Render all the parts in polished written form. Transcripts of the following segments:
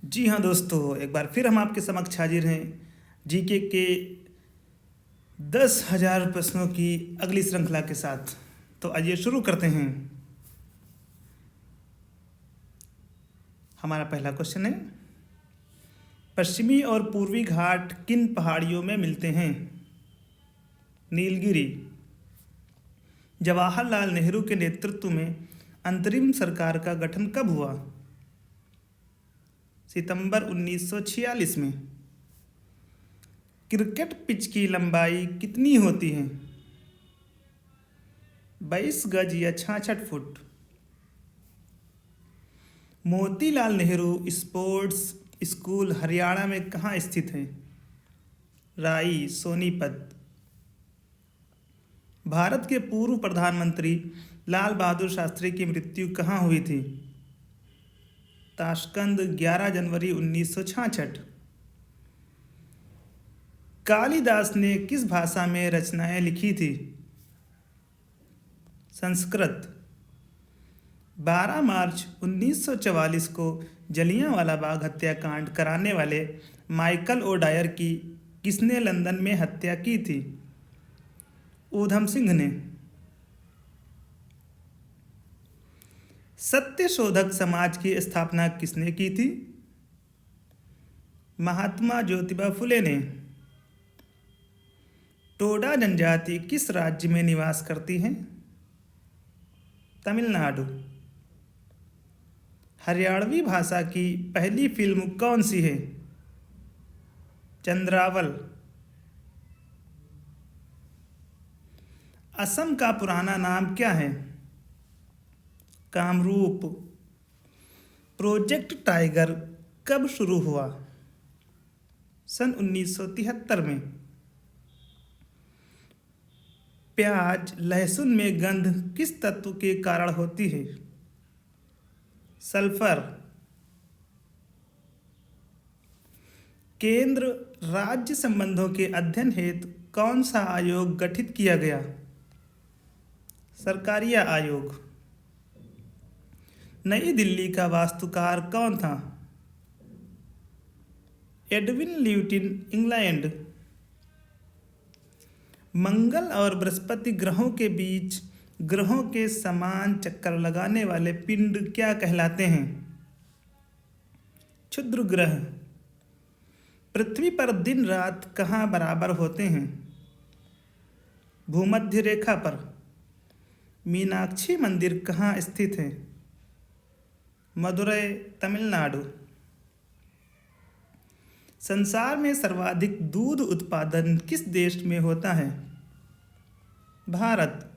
जी हाँ दोस्तों, एक बार फिर हम आपके समक्ष हाजिर हैं जीके के 10,000 प्रश्नों की अगली श्रृंखला के साथ। तो आइए शुरू करते हैं। हमारा पहला क्वेश्चन है, पश्चिमी और पूर्वी घाट किन पहाड़ियों में मिलते हैं? नीलगिरी। जवाहरलाल नेहरू के नेतृत्व में अंतरिम सरकार का गठन कब हुआ? सितंबर 1946 में। क्रिकेट पिच की लंबाई कितनी होती है? 22 गज या 66 foot. Motilal Nehru sports school Haryana में कहाँ स्थित है? राई, सोनीपत। भारत के पूर्व प्रधानमंत्री लाल बहादुर शास्त्री की मृत्यु कहाँ हुई थी? ताशकंद, 11 जनवरी 1966। कालिदास ने किस भाषा में रचनाएं लिखी थी? संस्कृत। 12 मार्च 1944 को जलियांवाला बाग हत्याकांड कराने वाले माइकल ओ डायर की किसने लंदन में हत्या की थी? ऊधम सिंह ने। सत्यशोधक समाज की स्थापना किसने की थी? महात्मा ज्योतिबा फुले ने। टोडा जनजाति किस राज्य में निवास करती है? तमिलनाडु। हरियाणवी भाषा की पहली फिल्म कौन सी है? चंद्रावल। असम का पुराना नाम क्या है? कामरूप। प्रोजेक्ट टाइगर कब शुरू हुआ? सन 1973 में। प्याज लहसुन में गंध किस तत्व के कारण होती है? सल्फर। केंद्र राज्य संबंधों के अध्ययन हेतु कौन सा आयोग गठित किया गया? सरकारिया आयोग। नई दिल्ली का वास्तुकार कौन था? Edwin lutein, England. मंगल और बृहस्पति ग्रहों के बीच ग्रहों के समान चक्कर लगाने वाले पिंड क्या कहलाते हैं? क्षुद्र ग्रह। पृथ्वी पर दिन रात कहाँ बराबर होते हैं? भूमध्य रेखा पर। मीनाक्षी मंदिर कहाँ स्थित है? मदुरै, तमिलनाडु। संसार में सर्वाधिक दूध उत्पादन किस देश में होता है? भारत।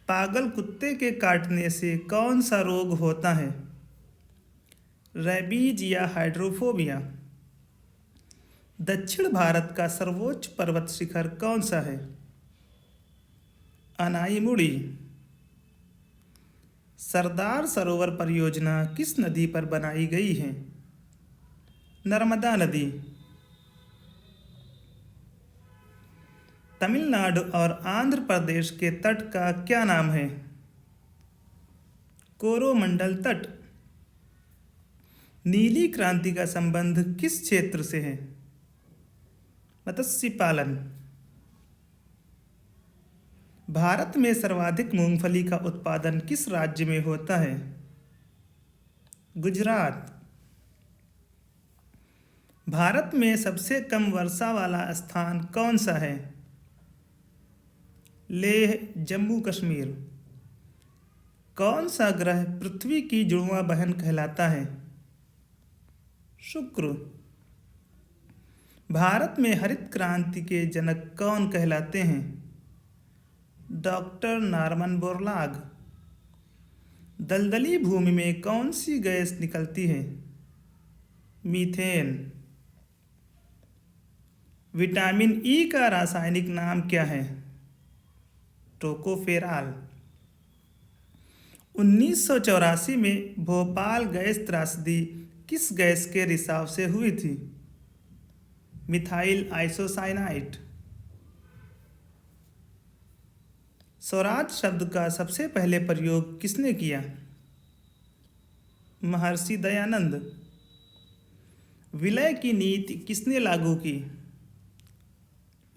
पागल कुत्ते के काटने से कौन सा रोग होता है? रेबीज या हाइड्रोफोबिया। दक्षिण भारत का सर्वोच्च पर्वत शिखर कौन सा है? अनाईमुड़ी। सरदार सरोवर परियोजना किस नदी पर बनाई गई है? नर्मदा नदी। तमिलनाडु और आंध्र प्रदेश के तट का क्या नाम है? कोरोमंडल तट। नीली क्रांति का संबंध किस क्षेत्र से है? मत्स्य पालन। भारत में सर्वाधिक मूंगफली का उत्पादन किस राज्य में होता है? गुजरात। भारत में सबसे कम वर्षा वाला स्थान कौन सा है? लेह, जम्मू कश्मीर। कौन सा ग्रह पृथ्वी की जुड़वां बहन कहलाता है? शुक्र। भारत में हरित क्रांति के जनक कौन कहलाते हैं? Doctor Norman Borlaug. दलदली भूमि में कौन सी गैस निकलती है? मीथेन। विटामिन ई का रासायनिक नाम क्या है? टोकोफेराल। 1984 में भोपाल गैस त्रासदी किस गैस के रिसाव से हुई थी? Methyl isocyanide. स्वराज शब्द का सबसे पहले प्रयोग किसने किया? महर्षि दयानंद। विलय की नीति किसने लागू की?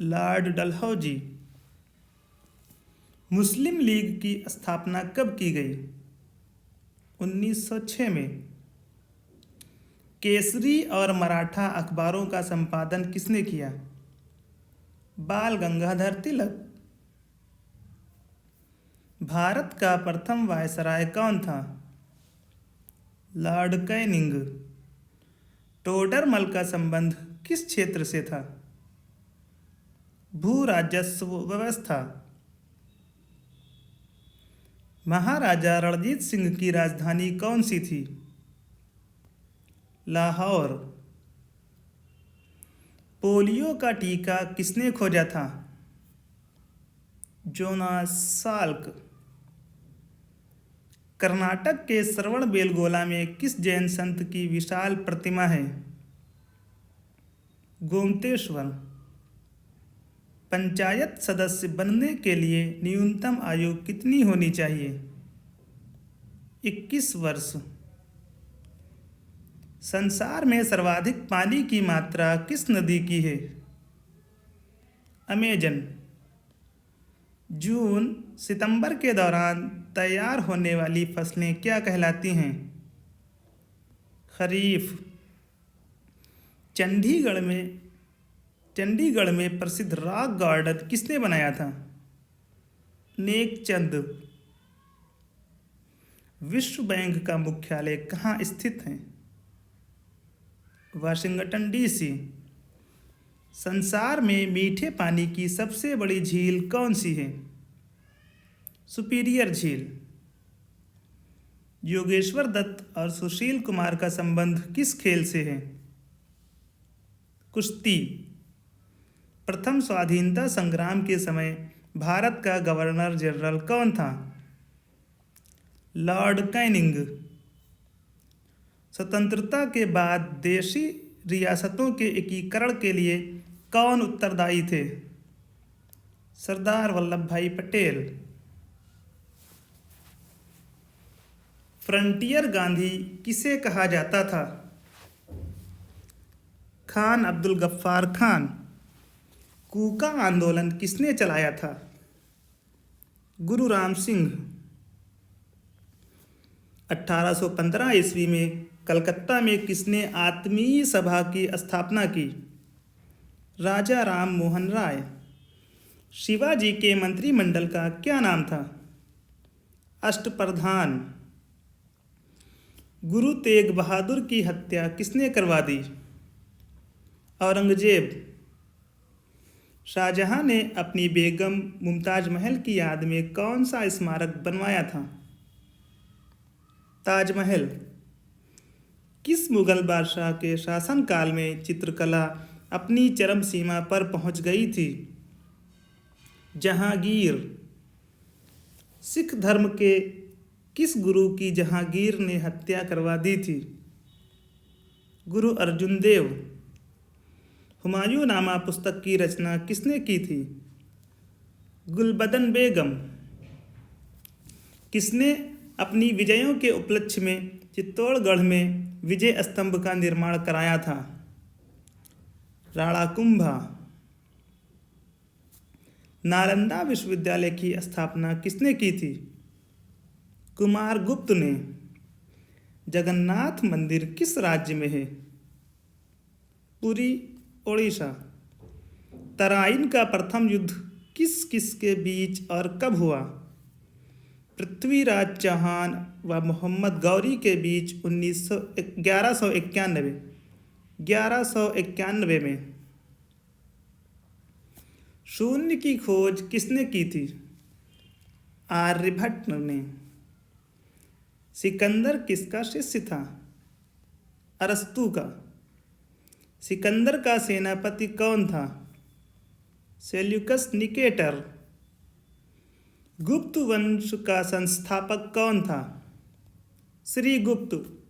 लॉर्ड डलहौजी। मुस्लिम लीग की स्थापना कब की गई? 1906 में। केसरी और मराठा अखबारों का संपादन किसने किया? बाल गंगाधर तिलक। भारत का प्रथम वायसराय कौन था? Lord Canning. टोडरमल का संबंध किस क्षेत्र से था? भू राजस्व व्यवस्था। महाराजा रणजीत सिंह की राजधानी कौन सी थी? लाहौर। पोलियो का टीका किसने खोजा था? Jonas Salk. कर्नाटक के श्रवणबेलगोला में किस जैन संत की विशाल प्रतिमा है? गोमतेश्वर। पंचायत सदस्य बनने के लिए न्यूनतम आयु कितनी होनी चाहिए? 21 वर्ष। संसार में सर्वाधिक पानी की मात्रा किस नदी की है? अमेजन। जून सितंबर के दौरान तैयार होने वाली फसलें क्या कहलाती हैं? खरीफ। चंडीगढ़ में प्रसिद्ध रॉक गार्डन किसने बनाया था? नेक चंद। विश्व बैंक का मुख्यालय कहाँ स्थित है? Washington DC. संसार में मीठे पानी की सबसे बड़ी झील कौन सी है? सुपीरियर झील। योगेश्वर दत्त और सुशील कुमार का संबंध किस खेल से है? कुश्ती। प्रथम स्वाधीनता संग्राम के समय भारत का गवर्नर जनरल कौन था? Lord Canning. स्वतंत्रता के बाद देशी रियासतों के एकीकरण के लिए कौन उत्तरदायी थे? सरदार वल्लभ भाई पटेल। फ्रंटियर गांधी किसे कहा जाता था? खान अब्दुल गफ्फार खान। कूका आंदोलन किसने चलाया था? गुरु राम सिंह। 1815 ईस्वी में कलकत्ता में किसने आत्मीय सभा की स्थापना की? राजा राम मोहन राय। शिवाजी के मंत्रिमंडल का क्या नाम था? अष्टप्रधान। गुरु तेग बहादुर की हत्या किसने करवा दी? औरंगजेब। शाहजहां ने अपनी बेगम मुमताज महल की याद में कौन सा स्मारक बनवाया था? ताजमहल। किस मुगल बादशाह के शासनकाल में चित्रकला अपनी चरम सीमा पर पहुंच गई थी? जहांगीर। सिख धर्म के किस गुरु की जहांगीर ने हत्या करवा दी थी? गुरु अर्जुन देव। हुमायूंनामा पुस्तक की रचना किसने की थी? गुलबदन बेगम। किसने अपनी विजयों के उपलक्ष्य में चित्तौड़गढ़ में विजय स्तंभ का निर्माण कराया था? राणा कुंभा। नालंदा विश्वविद्यालय की स्थापना किसने की थी? कुमारगुप्त ने। जगन्नाथ मंदिर किस राज्य में है? पुरी, ओडिशा। तराइन का प्रथम युद्ध किस किस के बीच और कब हुआ? पृथ्वीराज चौहान व मोहम्मद गौरी के बीच 1191 में। शून्य की खोज किसने की थी? आर्यभट्ट ने। सिकंदर किसका शिष्य था? अरस्तु का। सिकंदर का सेनापति कौन था? Seleucus Nicator. गुप्त वंश का संस्थापक कौन था? श्रीगुप्त।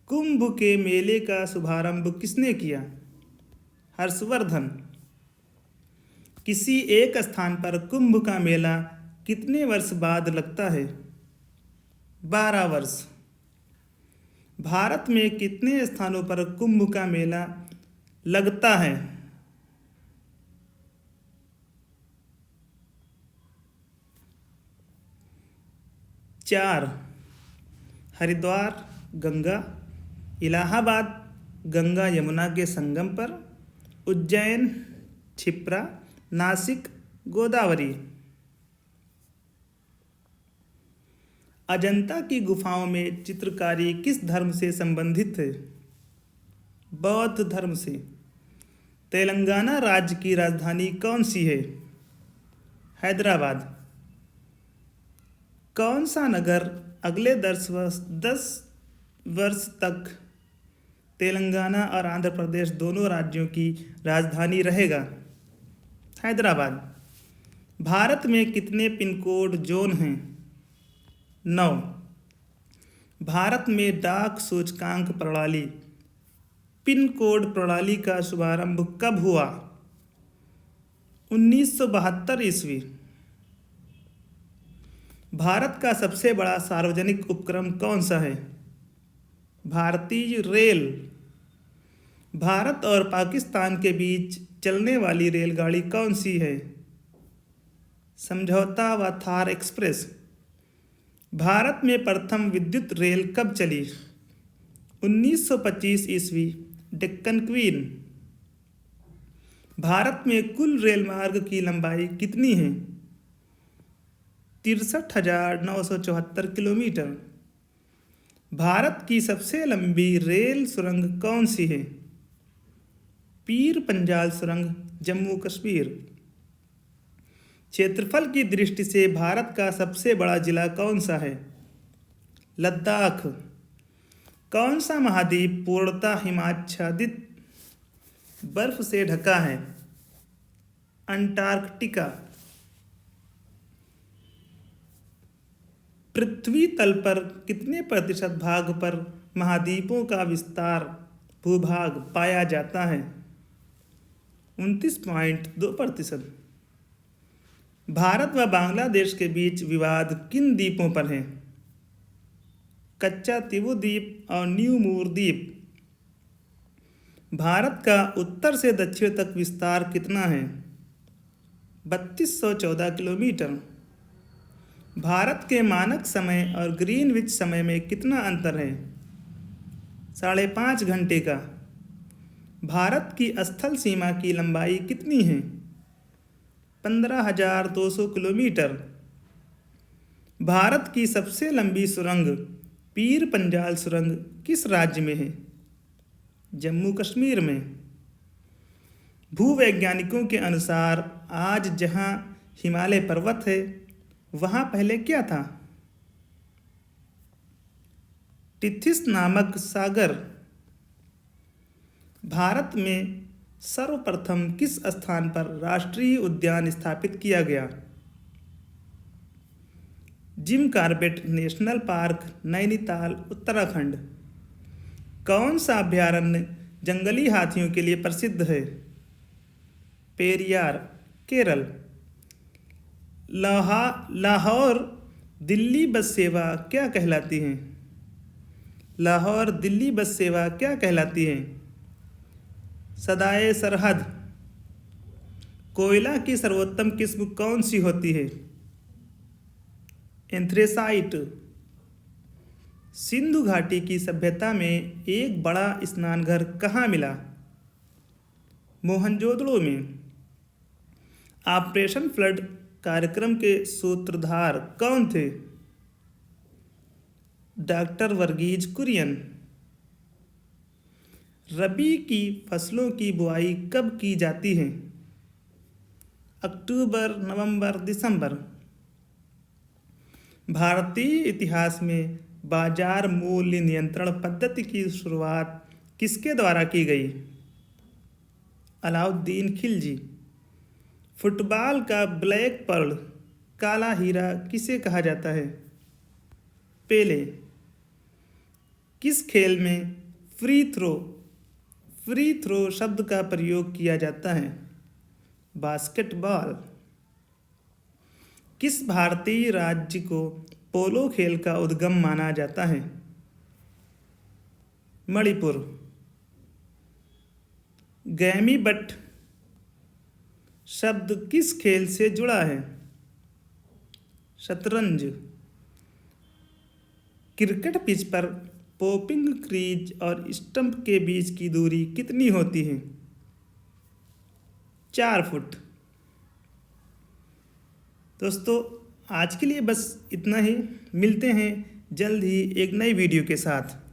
कुंभ के मेले का शुभारंभ किसने किया? हर्षवर्धन। किसी एक स्थान पर कुंभ का मेला कितने वर्ष बाद लगता है? 12 वर्ष। भारत में कितने स्थानों पर कुंभ का मेला लगता है? 4। हरिद्वार, गंगा, इलाहाबाद, गंगा यमुना के संगम पर, उज्जैन, क्षिप्रा, नासिक, गोदावरी। अजंता की गुफाओं में चित्रकारी किस धर्म से संबंधित है? बौद्ध धर्म से। तेलंगाना राज्य की राजधानी कौन सी है? हैदराबाद। कौन सा नगर अगले 10 वर्ष तक तेलंगाना और आंध्र प्रदेश दोनों राज्यों की राजधानी रहेगा? हैदराबाद। भारत में कितने पिन कोड जोन हैं? 9। भारत में डाक सूचकांक प्रणाली पिन कोड प्रणाली का शुभारंभ कब हुआ? 1972 ईस्वी। भारत का सबसे बड़ा सार्वजनिक उपक्रम कौन सा है? भारतीय रेल। भारत और पाकिस्तान के बीच चलने वाली रेलगाड़ी कौन सी है? समझौता व थार एक्सप्रेस। भारत में प्रथम विद्युत रेल कब चली? 1925 ईस्वी, डेक्कन क्वीन। भारत में कुल रेल मार्ग की लंबाई कितनी है? 63,974 किलोमीटर। भारत की सबसे लंबी रेल सुरंग कौन सी है? पीर पंजाल सुरंग, जम्मू कश्मीर। क्षेत्रफल की दृष्टि से भारत का सबसे बड़ा जिला कौन सा है? लद्दाख। कौन सा महाद्वीप पूर्णतः हिमाच्छादित बर्फ से ढका है? अंटार्कटिका। पृथ्वी तल पर कितने प्रतिशत भाग पर महाद्वीपों का विस्तार भूभाग पाया जाता है? 29.2%। भारत व बांग्लादेश के बीच विवाद किन द्वीपों पर है? कच्चा तीवु द्वीप और न्यू मूर द्वीप। भारत का उत्तर से दक्षिण तक विस्तार कितना है? 3214 किलोमीटर। भारत के मानक समय और ग्रीनविच समय में कितना अंतर है? 5.5 घंटे का। भारत की स्थल सीमा की लंबाई कितनी है? 15,200 किलोमीटर। भारत की सबसे लंबी सुरंग पीर पंजाल सुरंग किस राज्य में है? जम्मू कश्मीर में। भूवैज्ञानिकों के अनुसार आज जहां हिमालय पर्वत है वहां पहले क्या था? टिथिस नामक सागर। भारत में सर्वप्रथम किस स्थान पर राष्ट्रीय उद्यान स्थापित किया गया? Jim Corbett national park, Nainital, Uttarakhand. कौन सा अभयारण्य जंगली हाथियों के लिए प्रसिद्ध है? पेरियार, केरल। लाहौर दिल्ली बस सेवा क्या कहलाती है? लाहौर दिल्ली बस सेवा क्या कहलाती है? सदाए सरहद। कोयला की सर्वोत्तम किस्म कौन सी होती है? एंथ्रेसाइट। सिंधु घाटी की सभ्यता में एक बड़ा स्नानघर कहाँ मिला? मोहनजोदड़ो में। ऑपरेशन फ्लड कार्यक्रम के सूत्रधार कौन थे? डॉक्टर वर्गीज कुरियन। रबी की फसलों की बुआई कब की जाती है? अक्टूबर, नवंबर, दिसंबर। भारतीय इतिहास में बाजार मूल्य नियंत्रण पद्धति की शुरुआत किसके द्वारा की गई? अलाउद्दीन खिलजी। फुटबॉल का ब्लैक पर्ल, काला हीरा किसे कहा जाता है? पेले। किस खेल में फ्री थ्रो शब्द का प्रयोग किया जाता है? बास्केटबॉल। किस भारतीय राज्य को पोलो खेल का उद्गम माना जाता है? मणिपुर। गैमी बट शब्द किस खेल से जुड़ा है? शतरंज। क्रिकेट पिच पर पॉपिंग क्रीज और स्टंप के बीच की दूरी कितनी होती है? 4 फुट। दोस्तों, आज के लिए बस इतना ही। मिलते हैं जल्द ही एक नई वीडियो के साथ।